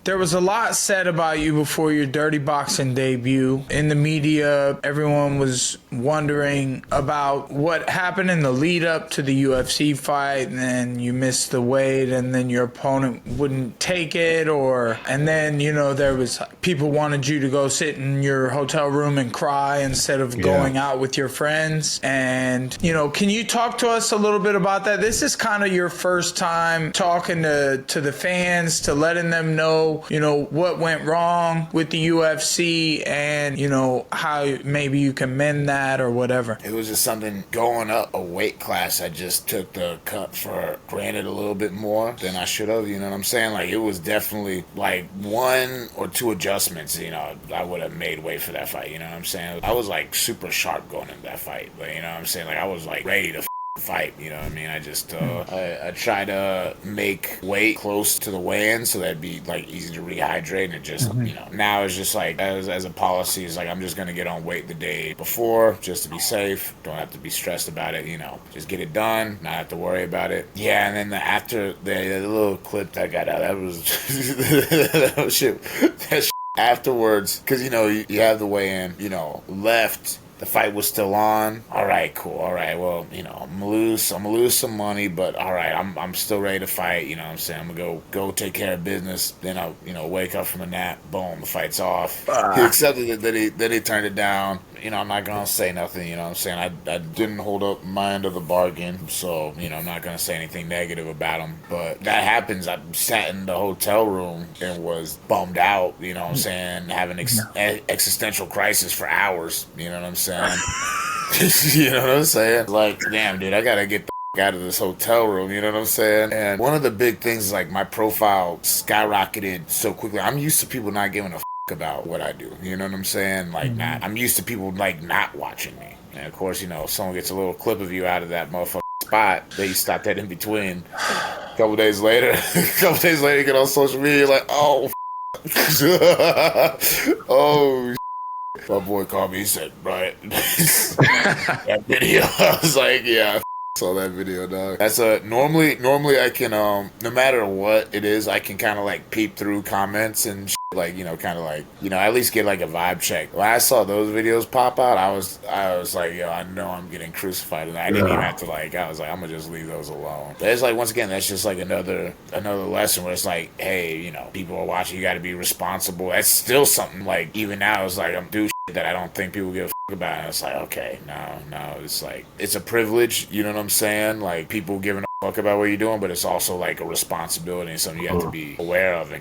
There was a lot said about you before your dirty boxing debut. In the media, everyone was wondering about what happened in the lead up to the UFC fight, and then you missed the weight, and then your opponent wouldn't take it, and then, there was people wanted you to go sit in your hotel room and cry instead of going out with your friends. And, can you talk to us a little bit about that? This is kind of your first time talking to the fans, to letting them know, what went wrong with the UFC and, how maybe you can mend that or whatever. It was just something going up a weight class. I just took the cut for granted a little bit more than I should have. You know what I'm saying? Like, it was definitely like 1 or 2 adjustments, I would have made way for that fight. You know what I'm saying? I was like super sharp going into that fight. But you know what I'm saying? Like, I was like ready to fight, you know what I mean? I just I try to make weight close to the weigh-in so that'd be like easy to rehydrate, and it just now it's just like as a policy, it's like I'm just gonna get on weight the day before just to be safe. Don't have to be stressed about it, just get it done, not have to worry about it. Yeah, and then after the little clip that got out, that was that was shit. That shit afterwards, because you have the weigh-in, left. The fight was still on. All right, cool. All right, well, I'm gonna lose some money, but all right, I'm still ready to fight. You know what I'm saying? I'm gonna go take care of business. Then I'll, wake up from a nap. Boom, the fight's off. He accepted it. Then he turned it down. I'm not gonna say nothing. You know what I'm saying? I didn't hold up my end of the bargain, so I'm not gonna say anything negative about him. But that happens. I sat in the hotel room and was bummed out. You know what I'm saying? Having existential crisis for hours. You know what I'm saying? You know what I'm saying? Like, damn, dude, I gotta get the out of this hotel room, you know what I'm saying? And one of the big things is like my profile skyrocketed so quickly. I'm used to people not giving a about what I do, you know what I'm saying? Like, I'm used to people like not watching me. And of course, if someone gets a little clip of you out of that motherfucking spot, they stop that in between. A couple days later, you get on social media, like, oh, oh, my boy called me, he said, right, that video. I was like, yeah, saw that video, dog. That's normally I can no matter what it is, I can kind of like peep through comments and shit, like kind of like at least get like a vibe check. When I saw those videos pop out, I was like, yo, I know I'm getting crucified, and I didn't even have to I was like, I'm gonna just leave those alone. But it's like, once again, that's just like another lesson where it's like, hey, people are watching, you got to be responsible. That's still something, like, even now it's like I'm doing shit that I don't think people give a about. And it's like, okay, no, it's like, it's a privilege, you know what I'm saying? Like, people giving a fuck about what you're doing, but it's also like a responsibility and something you have to be aware of and